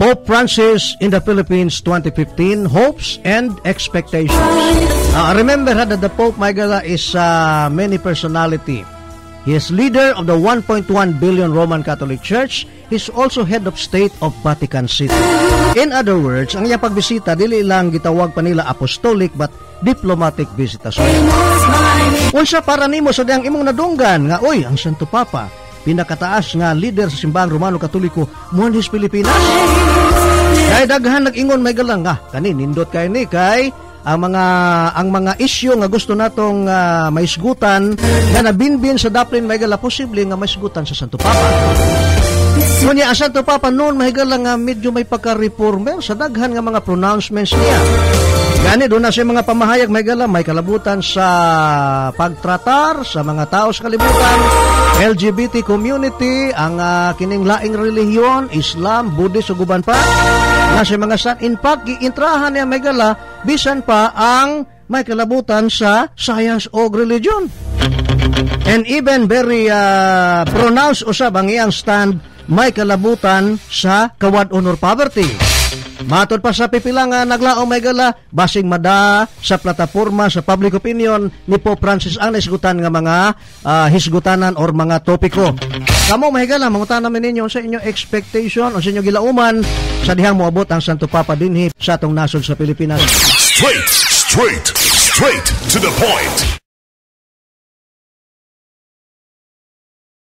Pope Francis in the Philippines 2015, hopes and expectations. Remember that the Pope, my gala, is many personality. He is leader of the 1.1 billion Roman Catholic Church. He's also head of state of Vatican City. In other words, ang iyang pagbisita, dili lang gitawag pa nila apostolic but diplomatic visitasyon. Unsa para nimo sa diyang imong nadunggan nga, oy, ang Santo Papa, pinakataas nga leader sa simbahang Romano Katoliko munis Pilipinas. Kay daghan nag-ingon may galang kani nindot kay ni kay ang mga isyu nga gusto natong maisgutan nga nabinbin sa daplin may gala posible nga maisgutan sa Santo Papa. Kunya ang Santo Papa noon may gala nga medyo may pagka-reformer sa daghan nga mga pronouncements niya. Gani doon na siya mga pamahayag may gala, may kalabutan sa pagtratar sa mga tao sa kalibutan, LGBT community, ang kining laing relihiyon, Islam, Buddhist ug uban pa. Na siya mga san in fact giintrahan niya may gala bisan pa ang may kalabutan sa science o religion. And even very pronounced usab ang iyang stand may kalabutan sa kawad honor poverty. Matod pa sa pipila nga naglaom may gala, basing mada sa plataforma sa public opinion ni Pope Francis ang naisgutan nga mga hisgutanan or mga topiko. Kamo may gala, mangutan namin ninyo sa inyong expectation o sa inyong gilauman sa dihang moabot ang Santo Papa dinhi sa atong nasod sa Pilipinas. Straight to the point.